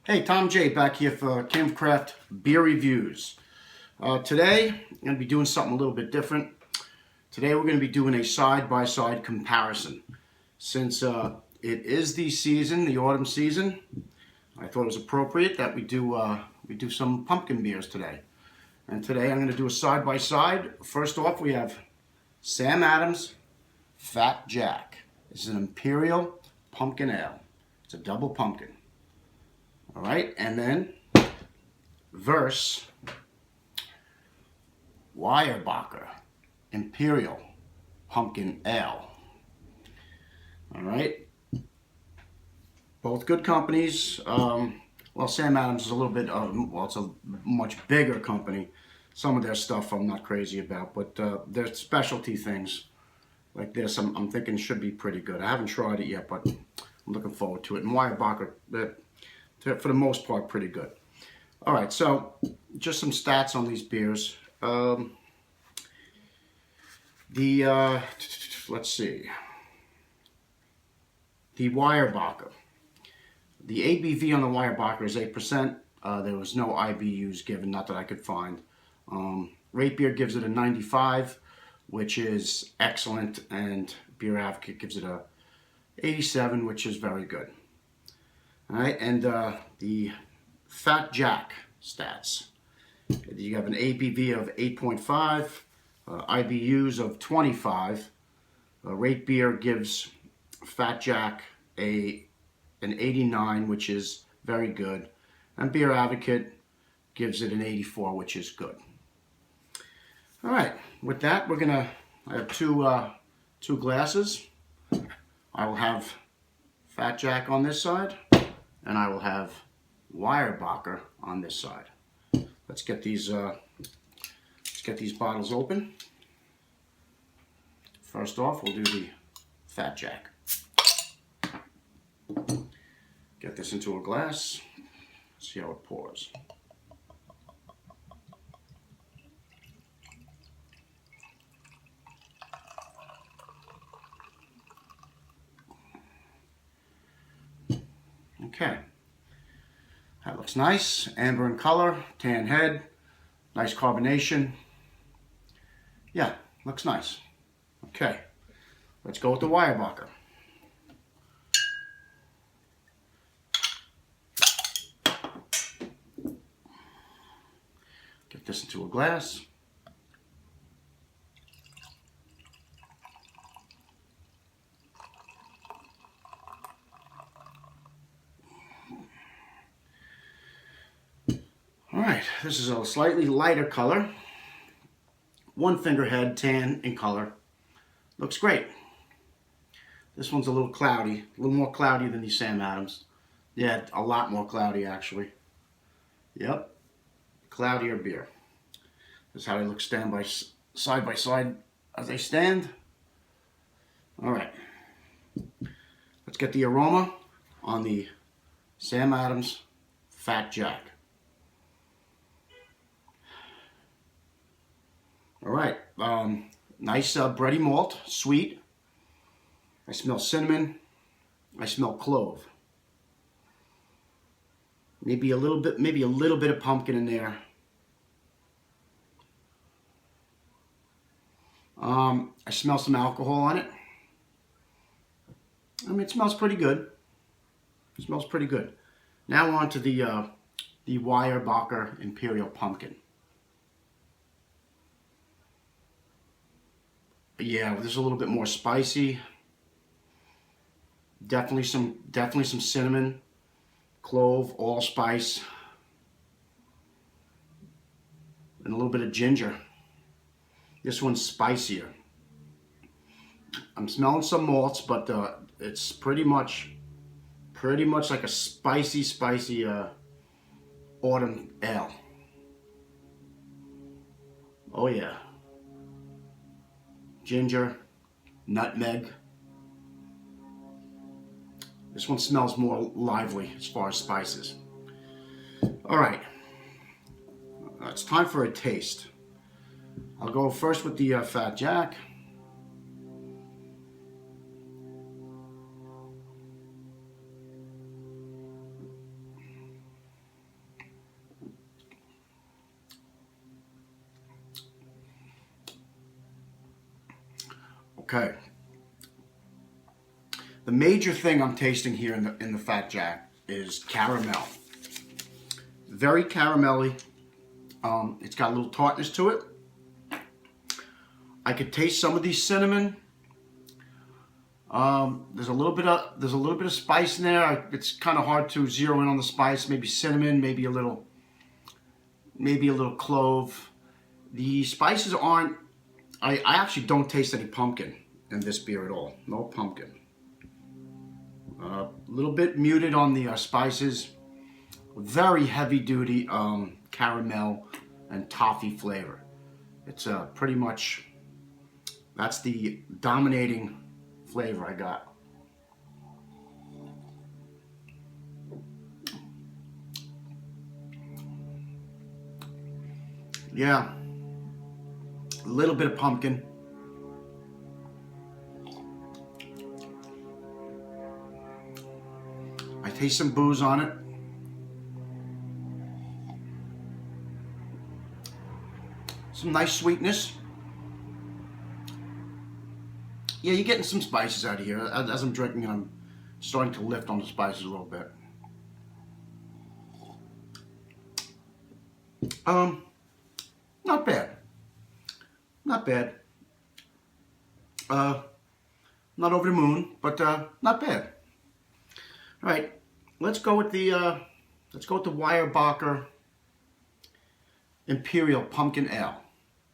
Hey, Tom J back here for Craft Beer Reviews. Today, I'm going to be doing something a little bit different. Today, we're going to be doing a side-by-side comparison. Since it is the season, the autumn season, I thought it was appropriate that we do some pumpkin beers today. And today, I'm going to do a side-by-side. First off, we have Sam Adams Fat Jack. This is an Imperial Pumpkin Ale. It's a double pumpkin. All right, and then verse Weyerbacher Imperial Pumpkin Ale. All right, both good companies. Well, Sam Adams is a little bit, well, it's a much bigger company. Some of their stuff I'm not crazy about, but their specialty things like this, I'm thinking should be pretty good. I haven't tried it yet, but I'm looking forward to it. And Weyerbacher, for the most part, pretty good. All right, so just some stats on these beers. Let's see. The Weyerbacher. The ABV on the Weyerbacher is 8%. There was no IBUs given, not that I could find. Rate Beer gives it a 95, which is excellent, and Beer Advocate gives it a 87, which is very good. All right, and the Fat Jack stats. You have an ABV of 8.5, IBUs of 25. Rate Beer gives Fat Jack an 89, which is very good. And Beer Advocate gives it an 84, which is good. All right, with that, I have two glasses. I will have Fat Jack on this side, and I will have Weyerbacher on this side. Let's get these bottles open. First off, we'll do the Fat Jack. Get this into a glass. See how it pours. Okay, that looks nice. Amber in color, tan head, nice carbonation. Yeah, looks nice. Okay, let's go with the Weyerbacher. Get this into a glass. Alright, this is a slightly lighter color. One finger head, tan in color. Looks great. This one's a little cloudy, a little more cloudy than the Sam Adams. Yeah, a lot more cloudy actually. Yep, cloudier beer. This is how they look side by side as they stand. Alright, let's get the aroma on the Sam Adams Fat Jack. All right, nice bready malt, sweet. I smell cinnamon. I smell clove. Maybe a little bit of pumpkin in there. I smell some alcohol on it. I mean, it smells pretty good. It smells pretty good. Now on to the Weyerbacher Imperial Pumpkin. Yeah, this is a little bit more spicy. Definitely some cinnamon, clove, allspice, and a little bit of ginger. This one's spicier. I'm smelling some malts, but it's pretty much like a spicy autumn ale. Oh yeah. Ginger, nutmeg. This one smells more lively as far as spices. All right, it's time for a taste. I'll go first with the Fat Jack. Okay. The major thing I'm tasting here in the Fat Jack is caramel. Very caramelly. It's got a little tartness to it. I could taste some of the cinnamon. There's a little bit of spice in there. It's kind of hard to zero in on the spice. Maybe cinnamon, maybe a little clove. The spices aren't. I actually don't taste any pumpkin in this beer at all. No pumpkin. A little bit muted on the spices. Very heavy duty caramel and toffee flavor. It's pretty much, that's the dominating flavor I got. Yeah, a little bit of pumpkin. I taste some booze on it. Some nice sweetness. Yeah, you're getting some spices out of here. As I'm drinking, I'm starting to lift on the spices a little bit. Not bad. Not bad. Not over the moon, but not bad. All right, let's go with the Weyerbacher Imperial Pumpkin Ale.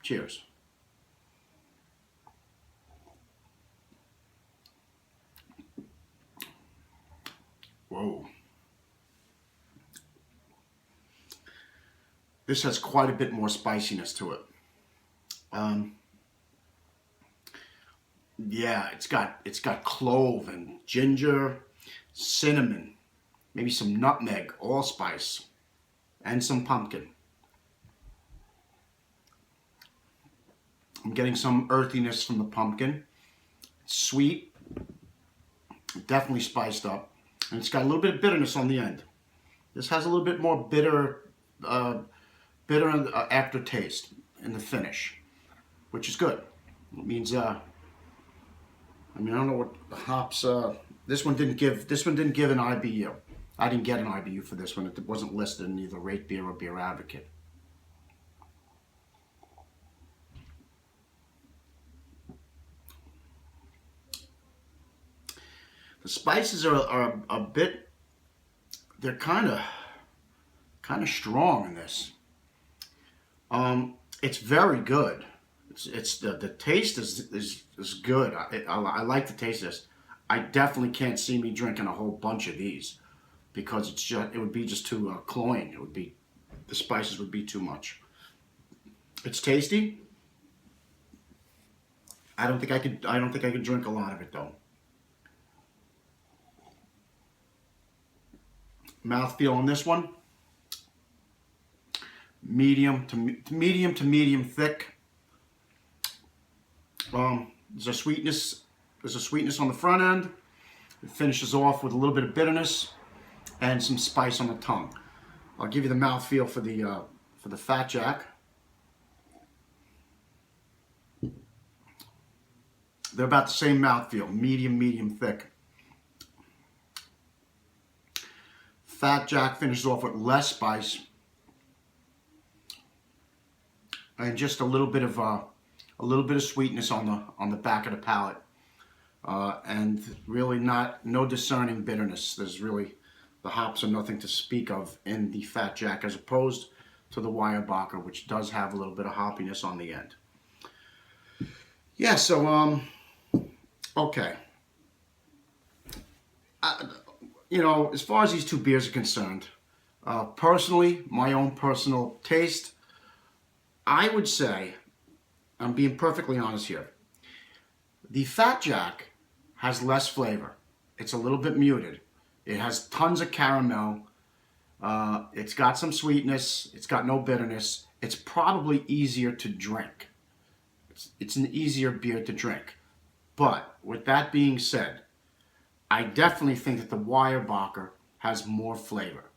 Cheers. Whoa. This has quite a bit more spiciness to it. Yeah, it's got clove and ginger, cinnamon, maybe some nutmeg, allspice, and some pumpkin. I'm getting some earthiness from the pumpkin. It's sweet, definitely spiced up, and it's got a little bit of bitterness on the end. This has a little bit more bitter aftertaste in the finish, which is good. It means I don't know what the hops. This one didn't give an IBU. I didn't get an IBU for this one. It wasn't listed in either Rate Beer or Beer Advocate. The spices are a bit. They're kind of strong in this. It's very good. It's the taste is good. I like the taste of this. I definitely can't see me drinking a whole bunch of these because it would be just too cloying. The spices would be too much. It's tasty. I don't think I could drink a lot of it though. Mouthfeel on this one. Medium to medium thick. There's a sweetness on the front end. It finishes off with a little bit of bitterness and some spice on the tongue. I'll give you the mouthfeel for the Fat Jack. They're about the same mouthfeel, medium thick. Fat Jack finishes off with less spice and just a little bit of sweetness on the back of the palate, and really no discerning bitterness. The hops are nothing to speak of in the Fat Jack as opposed to the Weyerbacher, which does have a little bit of hoppiness on the end. Yeah, so okay. As far as these two beers are concerned, personally, my own personal taste, I would say, I'm being perfectly honest here, the Fat Jack has less flavor. It's a little bit muted. It has tons of caramel. It's got some sweetness. It's got no bitterness. It's probably easier to drink. It's an easier beer to drink. But with that being said, I definitely think that the Weyerbacher has more flavor.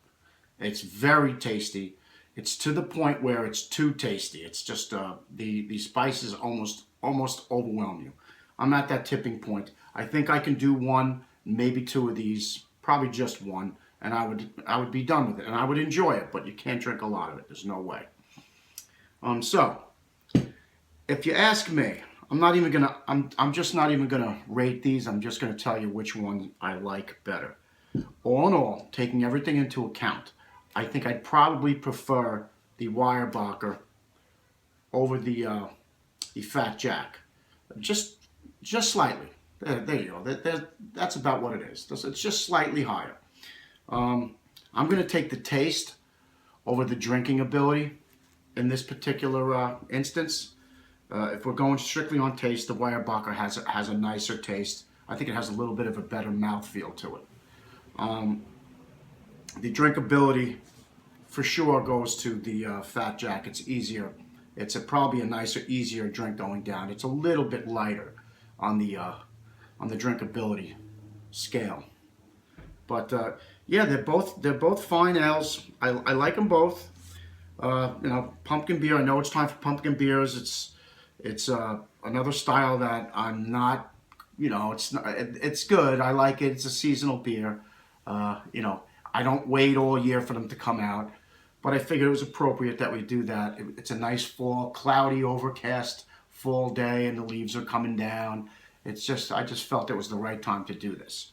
It's very tasty. It's to the point where it's too tasty. It's just the spices almost overwhelm you. I'm at that tipping point. I think I can do one, maybe two of these, probably just one, and I would be done with it, and I would enjoy it. But you can't drink a lot of it. There's no way. So if you ask me, I'm just not even gonna rate these. I'm just gonna tell you which one I like better. All in all, taking everything into account, I think I'd probably prefer the Weyerbacher over the Fat Jack, just slightly. There you go. That's about what it is. It's just slightly higher. I'm going to take the taste over the drinking ability in this particular instance. If we're going strictly on taste, the Weyerbacher has a nicer taste. I think it has a little bit of a better mouthfeel to it. The drinkability for sure goes to the Fat Jack. It's easier. It's probably a nicer, easier drink going down. It's a little bit lighter on the drinkability scale. But yeah, they're both fine ales. I like them both. Pumpkin beer. I know it's time for pumpkin beers. It's another style that I'm not. It's good. I like it. It's a seasonal beer. I don't wait all year for them to come out, but I figured it was appropriate that we do that. It's a nice fall, cloudy, overcast fall day, and the leaves are coming down. I just felt it was the right time to do this.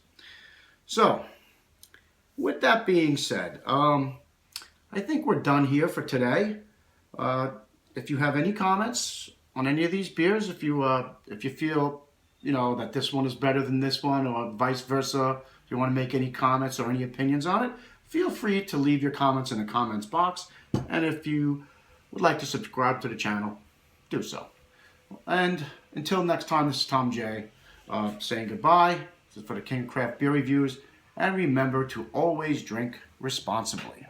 So, with that being said, I think we're done here for today. If you have any comments on any of these beers, if you feel that this one is better than this one, or vice versa, if you want to make any comments or any opinions on it, feel free to leave your comments in the comments box. And if you would like to subscribe to the channel, do so. And until next time, this is Tom J. Saying goodbye. This is for the King of Craft Beer Reviews. And remember to always drink responsibly.